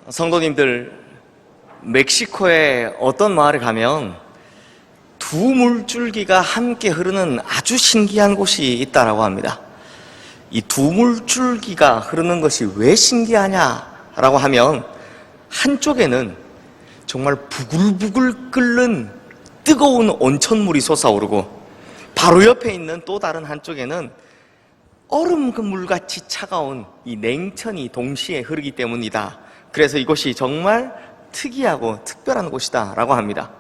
성도님들, 멕시코의 어떤 마을에 가면 두 물줄기가 함께 흐르는 아주 신기한 곳이 있다라고 합니다. 이 두 물줄기가 흐르는 것이 왜 신기하냐라고 하면, 한쪽에는 정말 부글부글 끓는 뜨거운 온천물이 솟아오르고, 바로 옆에 있는 또 다른 한쪽에는 얼음물같이 차가운 이 냉천이 동시에 흐르기 때문이다. 그래서 이곳이 정말 특이하고 특별한 곳이다 라고 합니다.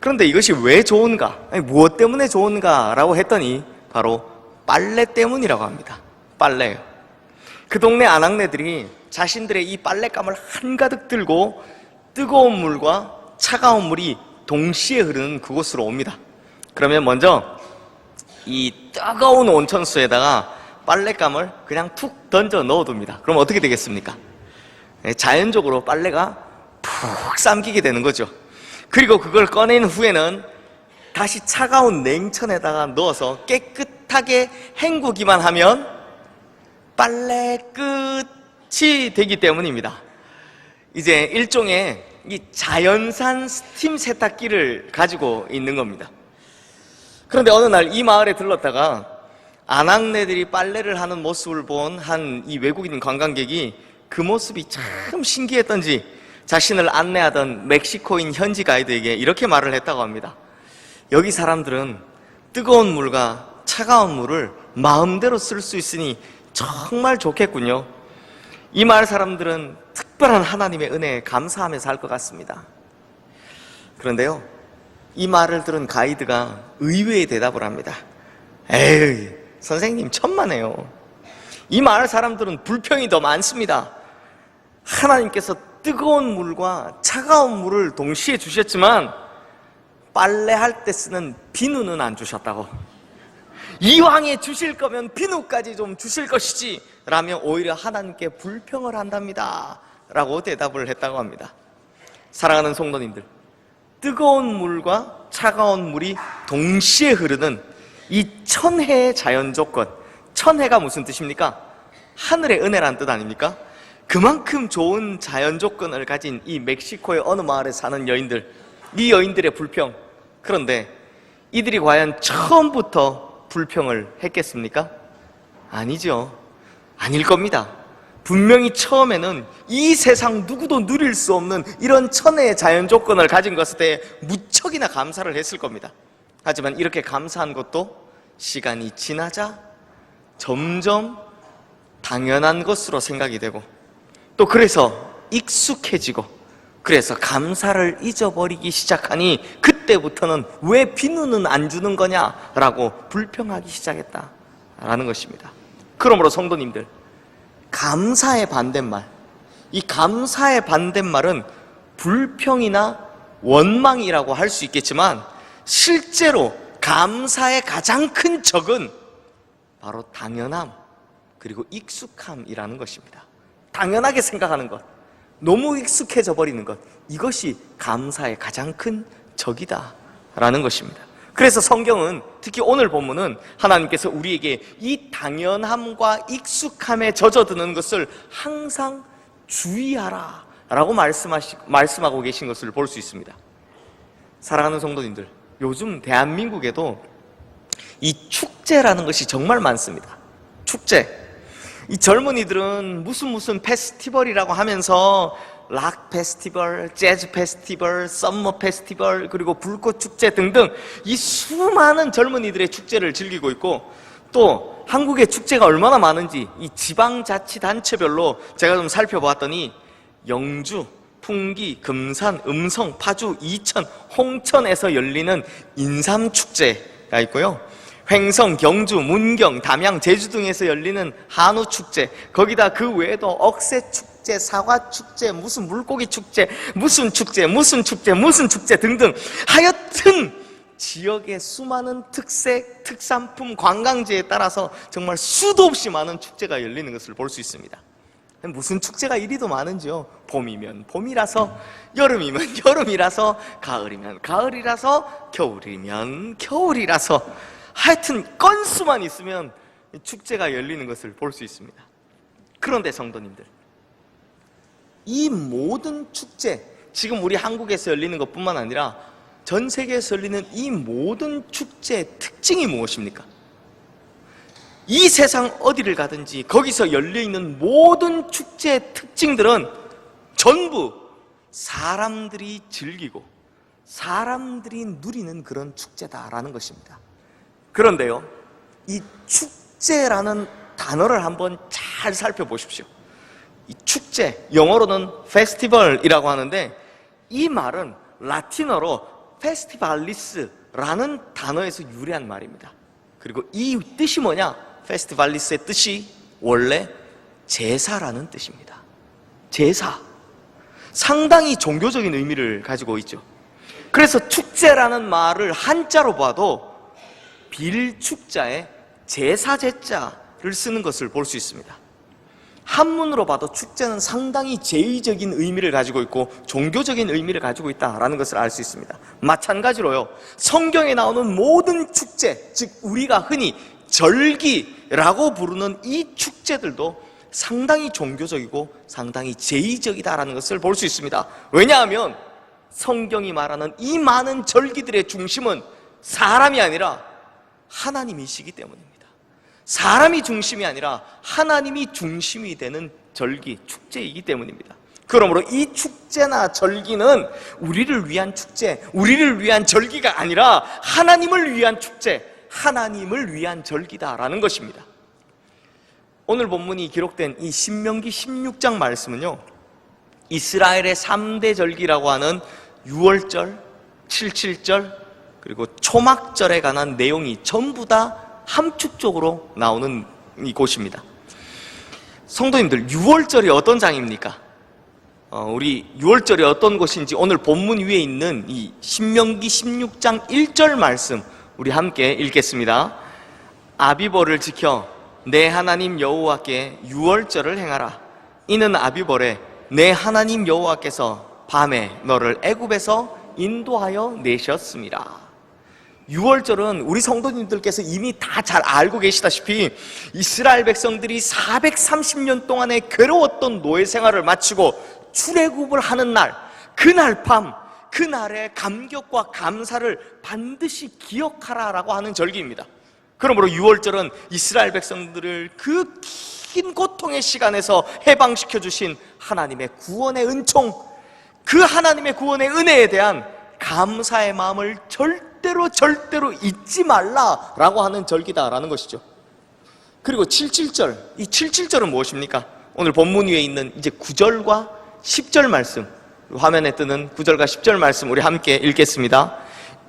그런데 이것이 왜 좋은가? 무엇 때문에 좋은가? 라고 했더니 바로 빨래 때문이라고 합니다. 빨래요. 그 동네 아낙네들이 자신들의 이 빨랫감을 한가득 들고 뜨거운 물과 차가운 물이 동시에 흐르는 그곳으로 옵니다. 그러면 먼저 이 뜨거운 온천수에다가 빨랫감을 그냥 툭 던져 넣어둡니다. 그럼 어떻게 되겠습니까? 자연적으로 빨래가 푹 삼키게 되는 거죠. 그리고 그걸 꺼낸 후에는 다시 차가운 냉천에다가 넣어서 깨끗하게 헹구기만 하면 빨래 끝이 되기 때문입니다. 이제 일종의 이 자연산 스팀 세탁기를 가지고 있는 겁니다. 그런데 어느 날 이 마을에 들렀다가 아낙네들이 빨래를 하는 모습을 본 한 이 외국인 관광객이 그 모습이 참 신기했던지 자신을 안내하던 멕시코인 현지 가이드에게 이렇게 말을 했다고 합니다. 여기 사람들은 뜨거운 물과 차가운 물을 마음대로 쓸 수 있으니 정말 좋겠군요. 이 마을 사람들은 특별한 하나님의 은혜에 감사하며 살 것 같습니다. 그런데요, 이 말을 들은 가이드가 의외의 대답을 합니다. 에이, 선생님 천만에요. 이 마을 사람들은 불평이 더 많습니다. 하나님께서 뜨거운 물과 차가운 물을 동시에 주셨지만 빨래할 때 쓰는 비누는 안 주셨다고. 이왕에 주실 거면 비누까지 좀 주실 것이지 라며 오히려 하나님께 불평을 한답니다 라고 대답을 했다고 합니다. 사랑하는 성도님들, 뜨거운 물과 차가운 물이 동시에 흐르는 이 천혜의 자연 조건, 천혜가 무슨 뜻입니까? 하늘의 은혜란 뜻 아닙니까? 그만큼 좋은 자연 조건을 가진 이 멕시코의 어느 마을에 사는 여인들, 이 여인들의 불평, 그런데 이들이 과연 처음부터 불평을 했겠습니까? 아니죠. 아닐 겁니다. 분명히 처음에는 이 세상 누구도 누릴 수 없는 이런 천혜의 자연 조건을 가진 것에 대해 무척이나 감사를 했을 겁니다. 하지만 이렇게 감사한 것도 시간이 지나자 점점 당연한 것으로 생각이 되고, 또 그래서 익숙해지고, 그래서 감사를 잊어버리기 시작하니 그때부터는 왜 비누는 안 주는 거냐라고 불평하기 시작했다라는 것입니다. 그러므로 성도님들, 감사의 반대말, 이 감사의 반대말은 불평이나 원망이라고 할 수 있겠지만 실제로 감사의 가장 큰 적은 바로 당연함, 그리고 익숙함이라는 것입니다. 당연하게 생각하는 것, 너무 익숙해져 버리는 것, 이것이 감사의 가장 큰 적이다 라는 것입니다. 그래서 성경은, 특히 오늘 본문은 하나님께서 우리에게 이 당연함과 익숙함에 젖어드는 것을 항상 주의하라 라고 말씀하고 계신 것을 볼 수 있습니다. 사랑하는 성도님들, 요즘 대한민국에도 이 축제라는 것이 정말 많습니다. 축제. 이 젊은이들은 무슨 페스티벌이라고 하면서 락 페스티벌, 재즈 페스티벌, 썸머 페스티벌, 그리고 불꽃 축제 등등 이 수많은 젊은이들의 축제를 즐기고 있고, 또 한국의 축제가 얼마나 많은지 이 지방자치단체별로 제가 좀 살펴보았더니 영주, 풍기, 금산, 음성, 파주, 이천, 홍천에서 열리는 인삼축제가 있고요, 횡성, 경주, 문경, 담양, 제주 등에서 열리는 한우축제, 거기다 그 외에도 억새축제, 사과축제, 무슨 물고기축제, 무슨 축제 등등, 하여튼 지역의 수많은 특색, 특산품, 관광지에 따라서 정말 수도 없이 많은 축제가 열리는 것을 볼 수 있습니다. 무슨 축제가 이리도 많은지요. 봄이면 봄이라서, 여름이면 여름이라서, 가을이면 가을이라서, 겨울이면 겨울이라서, 하여튼 건수만 있으면 축제가 열리는 것을 볼 수 있습니다. 그런데 성도님들, 이 모든 축제, 지금 우리 한국에서 열리는 것뿐만 아니라 전 세계에서 열리는 이 모든 축제의 특징이 무엇입니까? 이 세상 어디를 가든지 거기서 열려있는 모든 축제의 특징들은 전부 사람들이 즐기고 사람들이 누리는 그런 축제다라는 것입니다. 그런데요, 이 축제라는 단어를 한번 잘 살펴보십시오. 이 축제, 영어로는 페스티벌이라고 하는데 이 말은 라틴어로 페스티발리스라는 단어에서 유래한 말입니다. 그리고 이 뜻이 뭐냐? 페스티발리스의 뜻이 원래 제사라는 뜻입니다. 제사. 상당히 종교적인 의미를 가지고 있죠. 그래서 축제라는 말을 한자로 봐도 빌축자에 제사제자를 쓰는 것을 볼 수 있습니다. 한문으로 봐도 축제는 상당히 제의적인 의미를 가지고 있고 종교적인 의미를 가지고 있다는 것을 알 수 있습니다. 마찬가지로요, 성경에 나오는 모든 축제, 즉 우리가 흔히 절기라고 부르는 이 축제들도 상당히 종교적이고 상당히 제의적이다라는 것을 볼 수 있습니다. 왜냐하면 성경이 말하는 이 많은 절기들의 중심은 사람이 아니라 하나님이시기 때문입니다. 사람이 중심이 아니라 하나님이 중심이 되는 절기, 축제이기 때문입니다. 그러므로 이 축제나 절기는 우리를 위한 축제, 우리를 위한 절기가 아니라 하나님을 위한 축제, 하나님을 위한 절기다라는 것입니다. 오늘 본문이 기록된 이 신명기 16장 말씀은요, 이스라엘의 3대 절기라고 하는 유월절, 칠칠절, 그리고 초막절에 관한 내용이 전부 다 함축적으로 나오는 이곳입니다. 성도님들, 유월절이 어떤 장입니까? 우리 유월절이 어떤 것인지 오늘 본문 위에 있는 이 신명기 16장 1절 말씀 우리 함께 읽겠습니다. 아비벌을 지켜 내 하나님 여호와께 유월절을 행하라. 이는 아비벌에 내 하나님 여호와께서 밤에 너를 애굽에서 인도하여 내셨습니다. 유월절은 우리 성도님들께서 이미 다 잘 알고 계시다시피 이스라엘 백성들이 430년 동안의 괴로웠던 노예 생활을 마치고 출애굽을 하는 날, 그날 밤, 그날의 감격과 감사를 반드시 기억하라라고 하는 절기입니다. 그러므로 유월절은 이스라엘 백성들을 그 긴 고통의 시간에서 해방시켜 주신 하나님의 구원의 은총, 그 하나님의 구원의 은혜에 대한 감사의 마음을 절대로 잊지 말라라고 하는 절기다라는 것이죠. 그리고 칠칠절, 이 칠칠절은 무엇입니까? 오늘 본문 위에 있는 이제 9절과 10절 말씀, 화면에 뜨는 9절과 10절 말씀 우리 함께 읽겠습니다.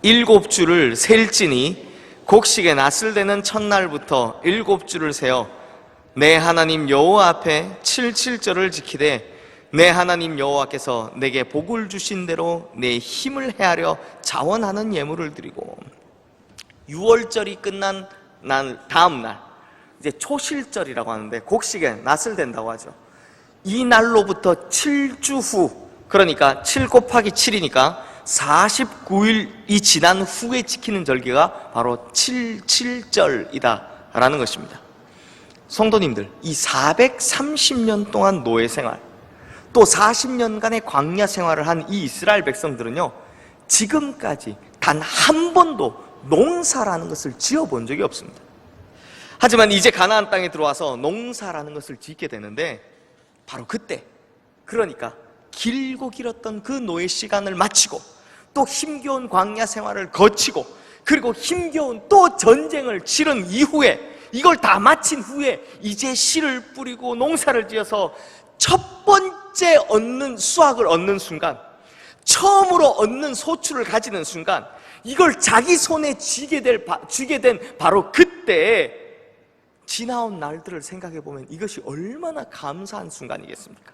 7주를 셀지니 곡식의 낫을 대는 첫날부터 7주를 세어 내 하나님 여호와 앞에 칠칠절을 지키되 내 하나님 여호와께서 내게 복을 주신 대로 내 힘을 헤아려 자원하는 예물을 드리고, 유월절이 끝난 다음 날 이제 초실절이라고 하는데 곡식에 낫을 댄다고 하죠. 이 날로부터 7주 후, 그러니까 7 곱하기 7이니까 49일이 지난 후에 지키는 절기가 바로 칠칠절이다 라는 것입니다. 성도님들, 이 430년 동안 노예 생활, 또 40년간의 광야 생활을 한 이 이스라엘 백성들은요, 지금까지 단 한 번도 농사라는 것을 지어본 적이 없습니다. 하지만 이제 가나안 땅에 들어와서 농사라는 것을 짓게 되는데, 바로 그때, 그러니까 길고 길었던 그 노예 시간을 마치고 또 힘겨운 광야 생활을 거치고 그리고 힘겨운 또 전쟁을 치른 이후에, 이걸 다 마친 후에 이제 씨를 뿌리고 농사를 지어서 첫 번째 수확을 얻는 순간, 처음으로 얻는 소출을 가지는 순간, 이걸 자기 손에 쥐게 된 바로 그때 지나온 날들을 생각해 보면 이것이 얼마나 감사한 순간이겠습니까?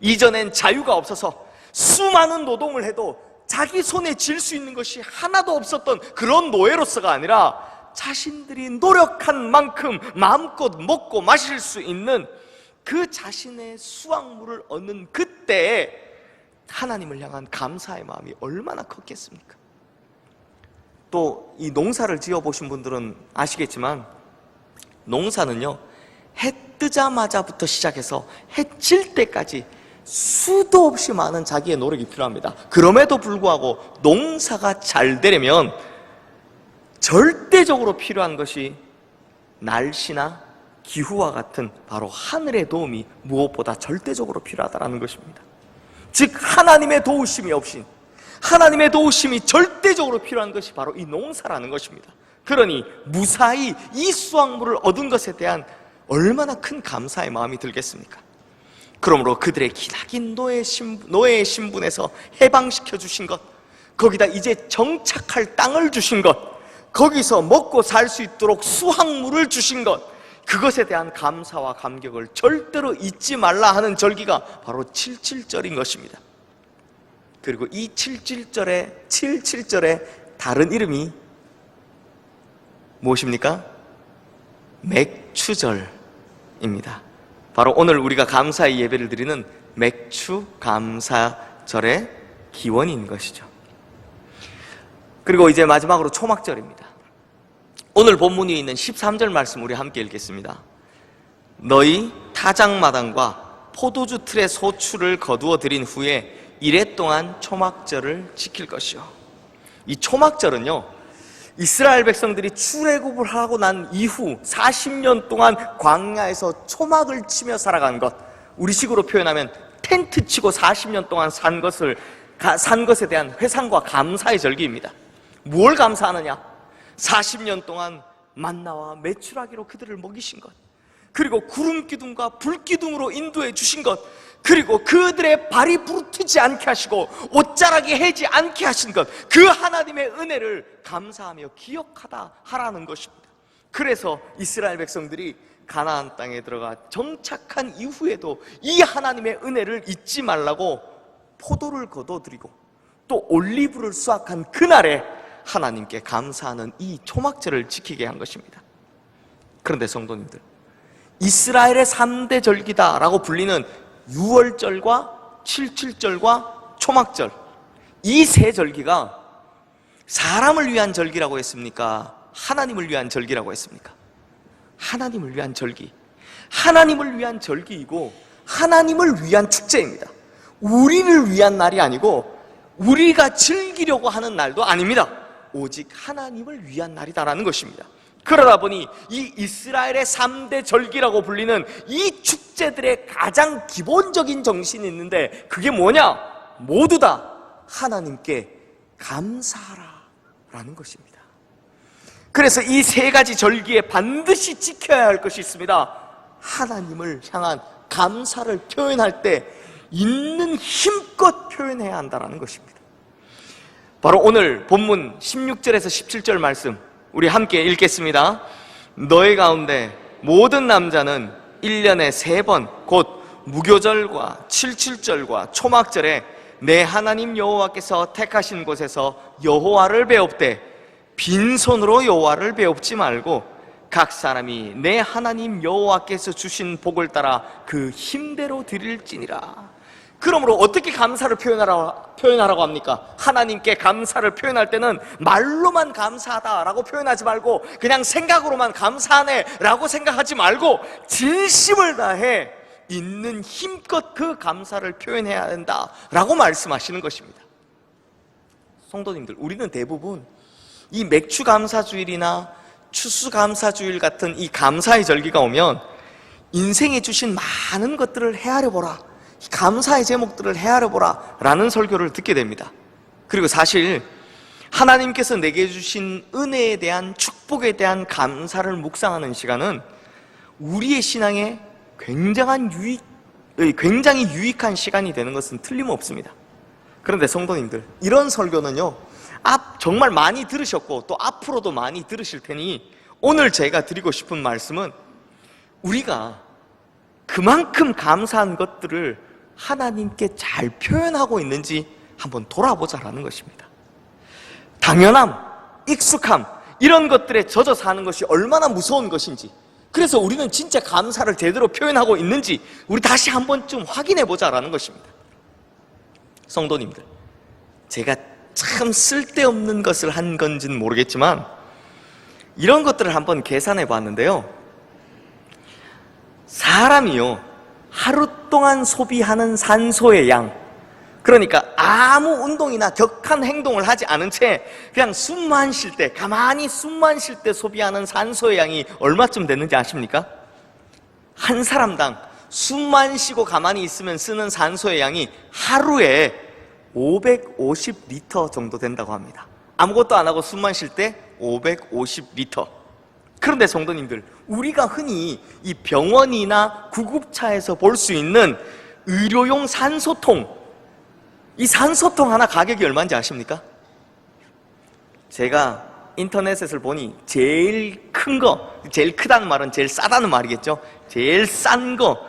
이전엔 자유가 없어서 수많은 노동을 해도 자기 손에 쥘 수 있는 것이 하나도 없었던 그런 노예로서가 아니라 자신들이 노력한 만큼 마음껏 먹고 마실 수 있는 그 자신의 수확물을 얻는 그때에 하나님을 향한 감사의 마음이 얼마나 컸겠습니까? 또 이 농사를 지어보신 분들은 아시겠지만, 농사는요, 해 뜨자마자부터 시작해서 해 질 때까지 수도 없이 많은 자기의 노력이 필요합니다. 그럼에도 불구하고 농사가 잘 되려면 절대적으로 필요한 것이 날씨나 기후와 같은 바로 하늘의 도움이 무엇보다 절대적으로 필요하다는 것입니다. 즉 하나님의 도우심이 없인, 하나님의 도우심이 절대적으로 필요한 것이 바로 이 농사라는 것입니다. 그러니 무사히 이 수확물을 얻은 것에 대한 얼마나 큰 감사의 마음이 들겠습니까? 그러므로 그들의 기나긴 노예의 신분에서 해방시켜 주신 것, 거기다 이제 정착할 땅을 주신 것, 거기서 먹고 살 수 있도록 수확물을 주신 것, 그것에 대한 감사와 감격을 절대로 잊지 말라 하는 절기가 바로 77절인 것입니다. 그리고 이 77절의 다른 이름이 무엇입니까? 맥추절입니다. 바로 오늘 우리가 감사의 예배를 드리는 맥추 감사절의 기원인 것이죠. 그리고 이제 마지막으로 초막절입니다. 오늘 본문 위에 있는 13절 말씀 우리 함께 읽겠습니다. 너희 타작마당과 포도주 틀의 소출을 거두어 들인 후에 이래 동안 초막절을 지킬 것이요. 이 초막절은요, 이스라엘 백성들이 출애굽을 하고 난 이후 40년 동안 광야에서 초막을 치며 살아간 것, 우리식으로 표현하면 텐트 치고 40년 동안 산 것에 대한 회상과 감사의 절기입니다. 뭘 감사하느냐? 40년 동안 만나와 메추라기로 그들을 먹이신 것, 그리고 구름 기둥과 불 기둥으로 인도해 주신 것, 그리고 그들의 발이 부르트지 않게 하시고 옷자락이 해지 않게 하신 것, 그 하나님의 은혜를 감사하며 기억하다 하라는 것입니다. 그래서 이스라엘 백성들이 가나안 땅에 들어가 정착한 이후에도 이 하나님의 은혜를 잊지 말라고 포도를 거둬들이고 또 올리브를 수확한 그날에 하나님께 감사하는 이 초막절을 지키게 한 것입니다. 그런데 성도님들, 이스라엘의 3대 절기다라고 불리는 유월절과 77절과 초막절, 이 세 절기가 사람을 위한 절기라고 했습니까? 하나님을 위한 절기라고 했습니까? 하나님을 위한 절기, 하나님을 위한 절기이고 하나님을 위한 축제입니다. 우리를 위한 날이 아니고 우리가 즐기려고 하는 날도 아닙니다. 오직 하나님을 위한 날이다라는 것입니다. 그러다 보니 이 이스라엘의 3대 절기라고 불리는 이 축제들의 가장 기본적인 정신이 있는데, 그게 뭐냐? 모두 다 하나님께 감사하라 라는 것입니다. 그래서 이 세 가지 절기에 반드시 지켜야 할 것이 있습니다. 하나님을 향한 감사를 표현할 때 있는 힘껏 표현해야 한다는 것입니다. 바로 오늘 본문 16절에서 17절 말씀 우리 함께 읽겠습니다. 너희 가운데 모든 남자는 1년에 3번 곧 무교절과 77절과 초막절에 내 하나님 여호와께서 택하신 곳에서 여호와를 배웁되 빈손으로 여호와를 배웁지 말고 각 사람이 내 하나님 여호와께서 주신 복을 따라 그 힘대로 드릴지니라. 그러므로 어떻게 감사를 표현하라고 합니까? 하나님께 감사를 표현할 때는 말로만 감사하다라고 표현하지 말고 그냥 생각으로만 감사하네 라고 생각하지 말고 진심을 다해 있는 힘껏 그 감사를 표현해야 된다라고 말씀하시는 것입니다. 성도님들, 우리는 대부분 이 맥추감사주일이나 추수감사주일 같은 이 감사의 절기가 오면 인생에 주신 많은 것들을 헤아려보라, 감사의 제목들을 헤아려보라 라는 설교를 듣게 됩니다. 그리고 사실 하나님께서 내게 주신 은혜에 대한, 축복에 대한 감사를 묵상하는 시간은 우리의 신앙에 굉장히 유익한 시간이 되는 것은 틀림없습니다. 그런데 성도님들, 이런 설교는요, 정말 많이 들으셨고 또 앞으로도 많이 들으실 테니 오늘 제가 드리고 싶은 말씀은 우리가 그만큼 감사한 것들을 하나님께 잘 표현하고 있는지 한번 돌아보자라는 것입니다. 당연함, 익숙함, 이런 것들에 젖어 사는 것이 얼마나 무서운 것인지, 그래서 우리는 진짜 감사를 제대로 표현하고 있는지 우리 다시 한 번쯤 확인해 보자라는 것입니다. 성도님들, 제가 참 쓸데없는 것을 한 건지는 모르겠지만 이런 것들을 한번 계산해 봤는데요, 사람이요 하루 동안 소비하는 산소의 양, 그러니까 아무 운동이나 격한 행동을 하지 않은 채 그냥 숨만 쉴 때, 가만히 숨만 쉴 때 소비하는 산소의 양이 얼마쯤 됐는지 아십니까? 한 사람당 숨만 쉬고 가만히 있으면 쓰는 산소의 양이 하루에 550리터 정도 된다고 합니다. 아무것도 안 하고 숨만 쉴 때 550리터. 그런데 성도님들, 우리가 흔히 이 병원이나 구급차에서 볼 수 있는 의료용 산소통, 이 산소통 하나 가격이 얼마인지 아십니까? 제가 인터넷에서 보니 제일 큰 거, 제일 크다는 말은 제일 싸다는 말이겠죠? 제일 싼 거,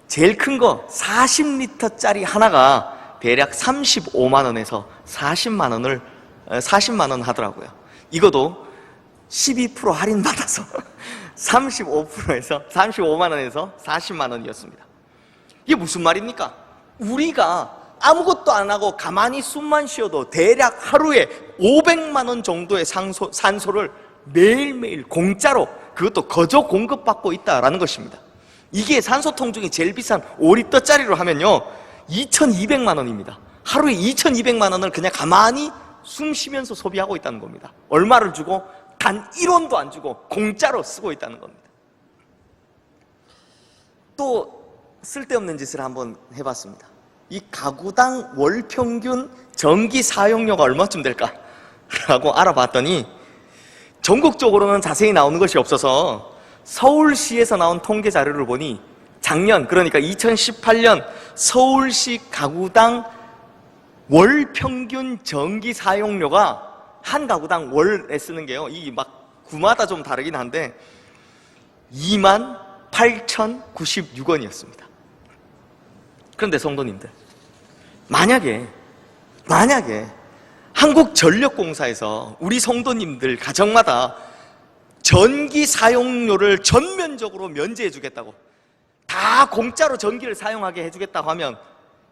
제일 큰 거 40리터짜리 하나가 대략 35만 원에서 40만 원 하더라고요. 이것도 12% 할인받아서 35%에서 35만 원에서 40만 원이었습니다. 이게 무슨 말입니까? 우리가 아무것도 안 하고 가만히 숨만 쉬어도 대략 하루에 500만 원 정도의 산소를 매일매일 공짜로, 그것도 거저 공급받고 있다라는 것입니다. 이게 산소통 중에 제일 비싼 5리터짜리로 하면요 2200만 원입니다. 하루에 2200만 원을 그냥 가만히 숨 쉬면서 소비하고 있다는 겁니다. 얼마를 주고? 단 1원도 안 주고 공짜로 쓰고 있다는 겁니다. 또 쓸데없는 짓을 한번 해봤습니다. 이 가구당 월 평균 전기 사용료가 얼마쯤 될까? 라고 알아봤더니 전국적으로는 자세히 나오는 것이 없어서 서울시에서 나온 통계 자료를 보니 작년, 그러니까 2018년 서울시 가구당 월 평균 전기 사용료가 한 가구당 월에 쓰는 게요, 이 막 구마다 좀 다르긴 한데 28,096원이었습니다. 그런데 성도님들, 만약에 한국전력공사에서 우리 성도님들 가정마다 전기 사용료를 전면적으로 면제해 주겠다고, 다 공짜로 전기를 사용하게 해주겠다고 하면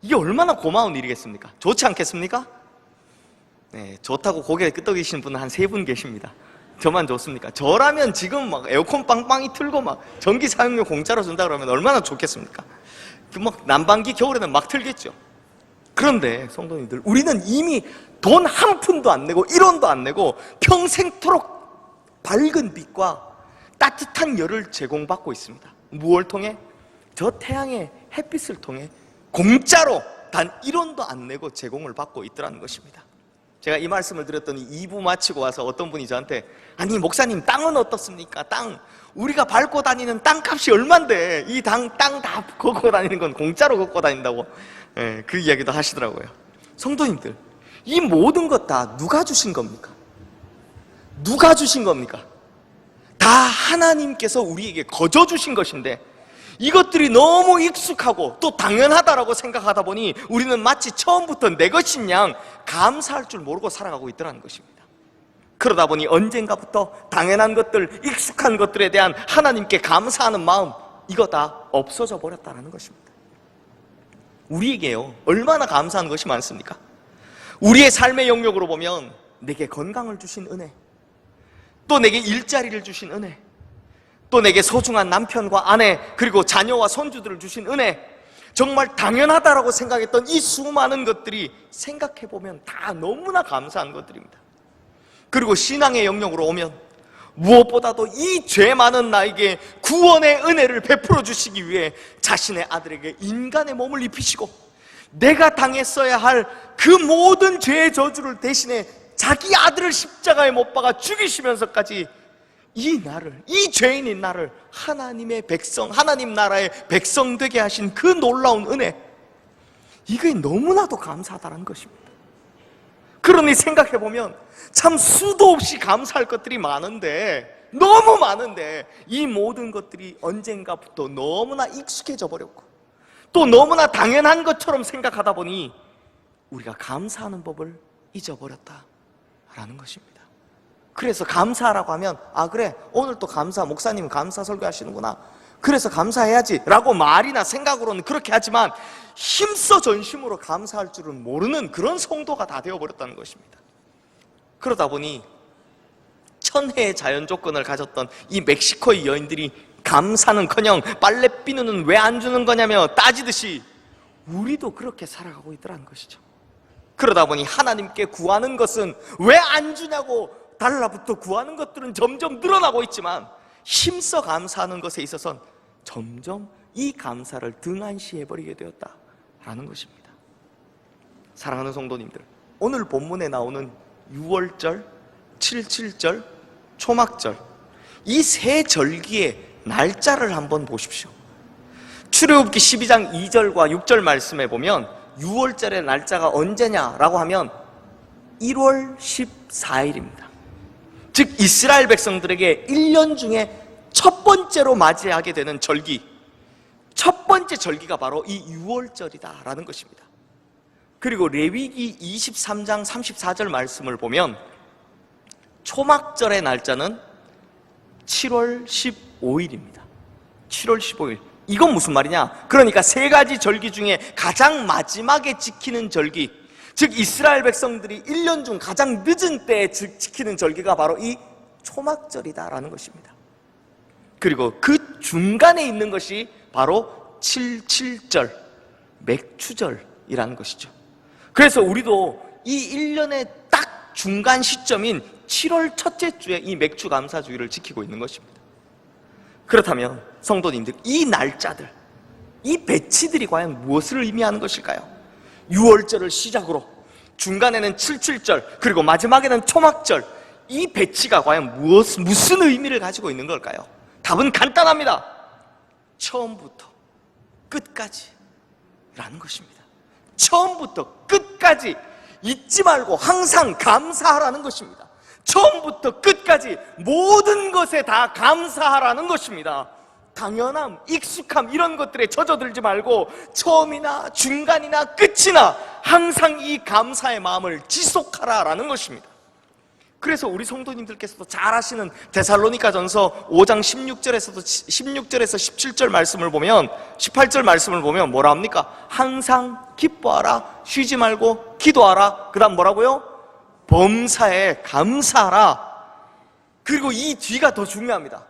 이게 얼마나 고마운 일이겠습니까? 좋지 않겠습니까? 네, 좋다고 고개 끄덕이시는 분은 한 3분 계십니다. 저만 좋습니까? 저라면 지금 막 에어컨 빵빵히 틀고 막 전기 사용료 공짜로 준다 그러면 얼마나 좋겠습니까? 막 난방기 겨울에는 막 틀겠죠. 그런데 성도님들, 우리는 이미 돈 한 푼도 안 내고 1원도 안 내고 평생토록 밝은 빛과 따뜻한 열을 제공받고 있습니다. 무엇을 통해? 저 태양의 햇빛을 통해 공짜로 단 1원도 안 내고 제공을 받고 있더라는 것입니다. 제가 이 말씀을 드렸더니 2부 마치고 와서 어떤 분이 저한테, 아니 목사님, 땅은 어떻습니까? 땅, 우리가 밟고 다니는 땅값이 얼만데 이 땅 다 걷고 다니는 건 공짜로 걷고 다닌다고, 그 이야기도 하시더라고요. 성도님들, 이 모든 것 다 누가 주신 겁니까? 누가 주신 겁니까? 다 하나님께서 우리에게 거저 주신 것인데 이것들이 너무 익숙하고 또 당연하다라고 생각하다 보니 우리는 마치 처음부터 내 것인 양 감사할 줄 모르고 살아가고 있더라는 것입니다. 그러다 보니 언젠가부터 당연한 것들, 익숙한 것들에 대한 하나님께 감사하는 마음, 이거 다 없어져 버렸다는 것입니다. 우리에게요, 얼마나 감사한 것이 많습니까? 우리의 삶의 영역으로 보면 내게 건강을 주신 은혜, 또 내게 일자리를 주신 은혜, 또 내게 소중한 남편과 아내 그리고 자녀와 손주들을 주신 은혜, 정말 당연하다라고 생각했던 이 수많은 것들이 생각해보면 다 너무나 감사한 것들입니다. 그리고 신앙의 영역으로 오면 무엇보다도 이 죄 많은 나에게 구원의 은혜를 베풀어 주시기 위해 자신의 아들에게 인간의 몸을 입히시고 내가 당했어야 할 그 모든 죄의 저주를 대신해 자기 아들을 십자가에 못 박아 죽이시면서까지 이 나를, 이 죄인인 나를 하나님의 백성, 하나님 나라의 백성 되게 하신 그 놀라운 은혜, 이게 너무나도 감사하다는 것입니다. 그러니 생각해보면 참 수도 없이 감사할 것들이 많은데, 너무 많은데 이 모든 것들이 언젠가부터 너무나 익숙해져 버렸고 또 너무나 당연한 것처럼 생각하다 보니 우리가 감사하는 법을 잊어버렸다라는 것입니다. 그래서 감사하라고 하면, 아 그래, 오늘 또 감사, 목사님 감사 설교하시는구나, 그래서 감사해야지 라고 말이나 생각으로는 그렇게 하지만 힘써 전심으로 감사할 줄은 모르는 그런 성도가 다 되어버렸다는 것입니다. 그러다 보니 천혜의 자연 조건을 가졌던 이 멕시코의 여인들이 감사는커녕 빨래 비누는 왜 안 주는 거냐며 따지듯이 우리도 그렇게 살아가고 있더라는 것이죠. 그러다 보니 하나님께 구하는 것은 왜 안 주냐고 달라붙어 구하는 것들은 점점 늘어나고 있지만 힘써 감사하는 것에 있어서는 점점 이 감사를 등한시해버리게 되었다라는 것입니다. 사랑하는 성도님들, 오늘 본문에 나오는 6월절, 77절, 초막절, 이 세 절기의 날짜를 한번 보십시오. 출애굽기 12장 2절과 6절 말씀에 보면 6월절의 날짜가 언제냐라고 하면 1월 14일입니다. 즉 이스라엘 백성들에게 1년 중에 첫 번째로 맞이하게 되는 절기, 첫 번째 절기가 바로 이 6월절이다라는 것입니다. 그리고 레위기 23장 34절 말씀을 보면 초막절의 날짜는 7월 15일입니다. 7월 15일. 이건 무슨 말이냐? 그러니까 세 가지 절기 중에 가장 마지막에 지키는 절기, 즉 이스라엘 백성들이 1년 중 가장 늦은 때에 지키는 절기가 바로 이 초막절이다라는 것입니다. 그리고 그 중간에 있는 것이 바로 77절, 맥추절이라는 것이죠. 그래서 우리도 이 1년의 딱 중간 시점인 7월 첫째 주에 이 맥추 감사주의를 지키고 있는 것입니다. 그렇다면 성도님들, 이 날짜들, 이 배치들이 과연 무엇을 의미하는 것일까요? 6월절을 시작으로 중간에는 77절, 그리고 마지막에는 초막절, 이 배치가 과연 무슨 의미를 가지고 있는 걸까요? 답은 간단합니다. 처음부터 끝까지 라는 것입니다. 처음부터 끝까지 잊지 말고 항상 감사하라는 것입니다. 처음부터 끝까지 모든 것에 다 감사하라는 것입니다. 당연함, 익숙함 이런 것들에 젖어들지 말고 처음이나 중간이나 끝이나 항상 이 감사의 마음을 지속하라라는 것입니다. 그래서 우리 성도님들께서도 잘 아시는 데살로니가전서 5장 16절에서 17절 말씀을 보면, 18절 말씀을 보면 뭐라 합니까? 항상 기뻐하라, 쉬지 말고 기도하라. 그 다음 뭐라고요? 범사에 감사하라. 그리고 이 뒤가 더 중요합니다.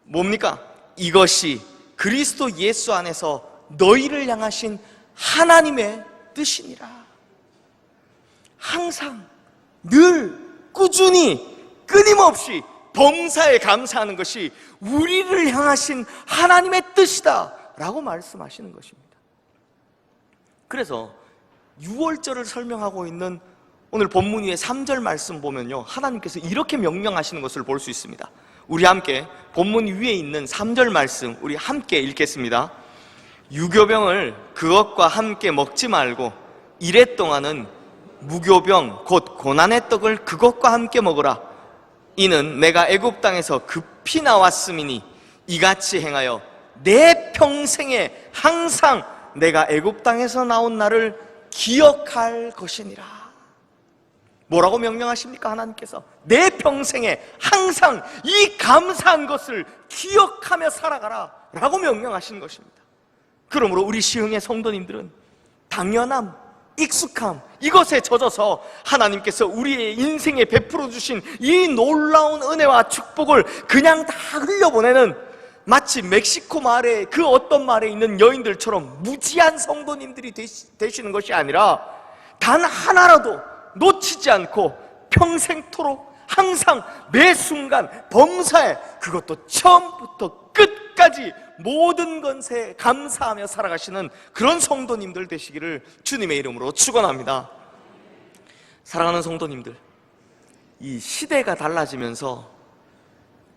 뭡니까? 이것이 그리스도 예수 안에서 너희를 향하신 하나님의 뜻이니라. 항상 늘 꾸준히 끊임없이 범사에 감사하는 것이 우리를 향하신 하나님의 뜻이다 라고 말씀하시는 것입니다. 그래서 6월절을 설명하고 있는 오늘 본문 위에 3절 말씀 보면요, 하나님께서 이렇게 명령하시는 것을 볼 수 있습니다. 우리 함께 본문 위에 있는 3절 말씀 우리 함께 읽겠습니다. 유교병을 그것과 함께 먹지 말고 이래 동안은 무교병 곧 고난의 떡을 그것과 함께 먹으라. 이는 내가 애굽 땅에서 급히 나왔음이니 이같이 행하여 내 평생에 항상 내가 애굽 땅에서 나온 날을 기억할 것이니라. 뭐라고 명령하십니까? 하나님께서 내 평생에 항상 이 감사한 것을 기억하며 살아가라 라고 명령하시는 것입니다. 그러므로 우리 시흥의 성도님들은 당연함, 익숙함 이것에 젖어서 하나님께서 우리의 인생에 베풀어 주신 이 놀라운 은혜와 축복을 그냥 다 흘려보내는, 마치 멕시코 마을에 그 어떤 마을에 있는 여인들처럼 무지한 성도님들이 되시는 것이 아니라 단 하나라도 놓치지 않고 평생토록 항상 매 순간 범사에, 그것도 처음부터 끝까지 모든 것에 감사하며 살아가시는 그런 성도님들 되시기를 주님의 이름으로 축원합니다. 사랑하는 성도님들, 이 시대가 달라지면서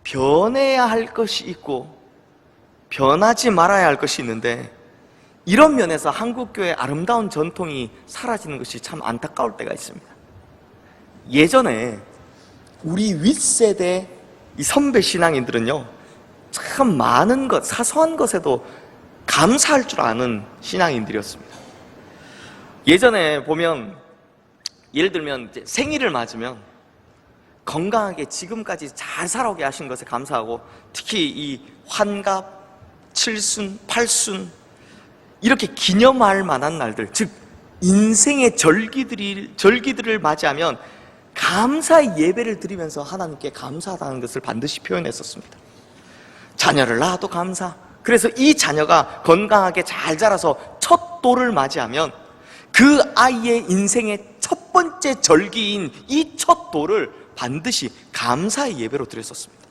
변해야 할 것이 있고 변하지 말아야 할 것이 있는데, 이런 면에서 한국교회의 아름다운 전통이 사라지는 것이 참 안타까울 때가 있습니다. 예전에 우리 윗세대 이 선배 신앙인들은요, 참 많은 것, 사소한 것에도 감사할 줄 아는 신앙인들이었습니다. 예전에 보면, 예를 들면 이제 생일을 맞으면 건강하게 지금까지 잘 살아오게 하신 것에 감사하고, 특히 이 환갑, 칠순, 팔순 이렇게 기념할 만한 날들, 즉 인생의 절기들을 맞이하면 감사의 예배를 드리면서 하나님께 감사하다는 것을 반드시 표현했었습니다. 자녀를 낳아도 감사. 그래서 이 자녀가 건강하게 잘 자라서 첫 돌을 맞이하면 그 아이의 인생의 첫 번째 절기인 이 첫 돌을 반드시 감사의 예배로 드렸었습니다.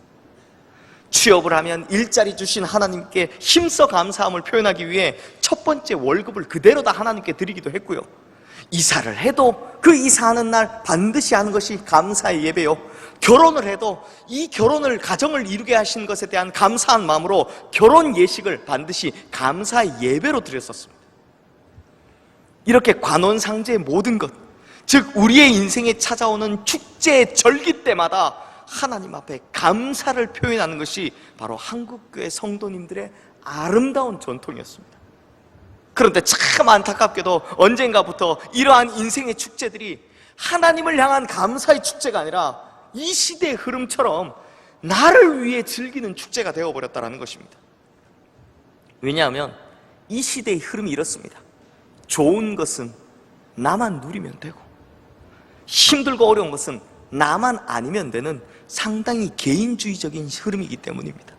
취업을 하면 일자리 주신 하나님께 힘써 감사함을 표현하기 위해 첫 번째 월급을 그대로 다 하나님께 드리기도 했고요. 이사를 해도 그 이사하는 날 반드시 하는 것이 감사의 예배요. 결혼을 해도 이 결혼을 가정을 이루게 하신 것에 대한 감사한 마음으로 결혼 예식을 반드시 감사의 예배로 드렸었습니다. 이렇게 관원상제의 모든 것, 즉 우리의 인생에 찾아오는 축제 절기 때마다 하나님 앞에 감사를 표현하는 것이 바로 한국교회 성도님들의 아름다운 전통이었습니다. 그런데 참 안타깝게도 언젠가부터 이러한 인생의 축제들이 하나님을 향한 감사의 축제가 아니라 이 시대의 흐름처럼 나를 위해 즐기는 축제가 되어버렸다는 것입니다. 왜냐하면 이 시대의 흐름이 이렇습니다. 좋은 것은 나만 누리면 되고, 힘들고 어려운 것은 나만 아니면 되는 상당히 개인주의적인 흐름이기 때문입니다.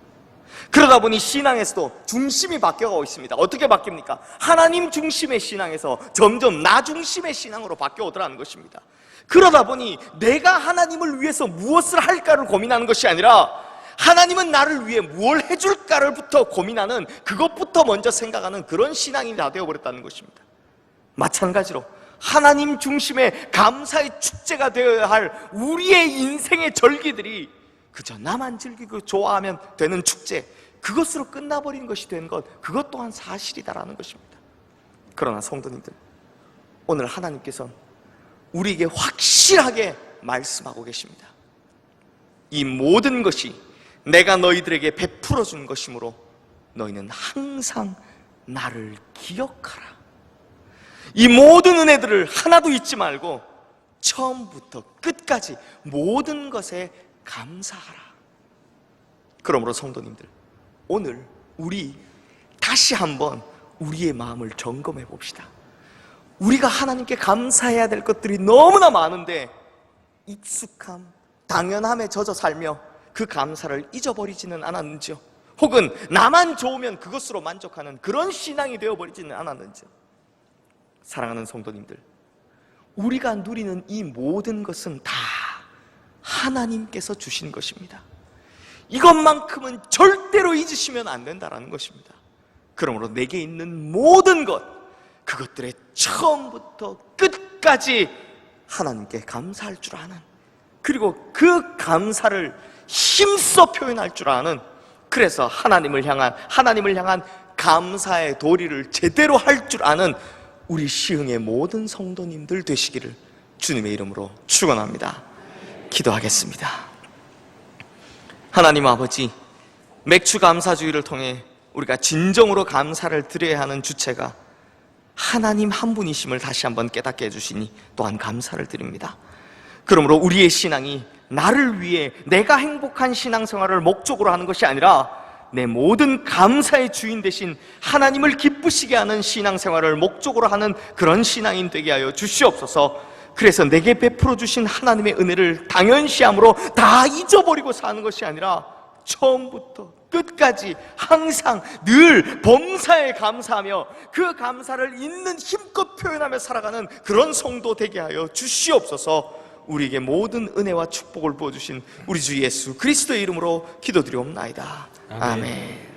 그러다 보니 신앙에서도 중심이 바뀌어가고 있습니다. 어떻게 바뀝니까? 하나님 중심의 신앙에서 점점 나 중심의 신앙으로 바뀌어오더라는 것입니다. 그러다 보니 내가 하나님을 위해서 무엇을 할까를 고민하는 것이 아니라 하나님은 나를 위해 무엇을 해줄까를부터 고민하는, 그것부터 먼저 생각하는 그런 신앙이 다 되어버렸다는 것입니다. 마찬가지로 하나님 중심의 감사의 축제가 되어야 할 우리의 인생의 절기들이 그저 나만 즐기고 좋아하면 되는 축제, 그것으로 끝나버린 것이 된 것, 그것 또한 사실이다라는 것입니다. 그러나 성도님들, 오늘 하나님께서는 우리에게 확실하게 말씀하고 계십니다. 이 모든 것이 내가 너희들에게 베풀어 준 것이므로 너희는 항상 나를 기억하라. 이 모든 은혜들을 하나도 잊지 말고 처음부터 끝까지 모든 것에 감사하라. 그러므로 성도님들, 오늘 우리 다시 한번 우리의 마음을 점검해 봅시다. 우리가 하나님께 감사해야 될 것들이 너무나 많은데 익숙함, 당연함에 젖어 살며 그 감사를 잊어버리지는 않았는지요? 혹은 나만 좋으면 그것으로 만족하는 그런 신앙이 되어버리지는 않았는지요? 사랑하는 성도님들, 우리가 누리는 이 모든 것은 다 하나님께서 주신 것입니다. 이것만큼은 절대로 잊으시면 안 된다는 것입니다. 그러므로 내게 있는 모든 것, 그것들의 처음부터 끝까지 하나님께 감사할 줄 아는, 그리고 그 감사를 힘써 표현할 줄 아는, 그래서 하나님을 향한 감사의 도리를 제대로 할 줄 아는 우리 시흥의 모든 성도님들 되시기를 주님의 이름으로 축원합니다. 기도하겠습니다. 하나님 아버지, 맥주 감사주의를 통해 우리가 진정으로 감사를 드려야 하는 주체가 하나님 한 분이심을 다시 한번 깨닫게 해주시니 또한 감사를 드립니다. 그러므로 우리의 신앙이 나를 위해 내가 행복한 신앙생활을 목적으로 하는 것이 아니라 내 모든 감사의 주인 되신 하나님을 기쁘시게 하는 신앙생활을 목적으로 하는 그런 신앙인 되게 하여 주시옵소서. 그래서 내게 베풀어 주신 하나님의 은혜를 당연시함으로 다 잊어버리고 사는 것이 아니라 처음부터 끝까지 항상 늘 범사에 감사하며 그 감사를 있는 힘껏 표현하며 살아가는 그런 성도 되게 하여 주시옵소서. 우리에게 모든 은혜와 축복을 부어주신 우리 주 예수 그리스도의 이름으로 기도드리옵나이다. 아멘.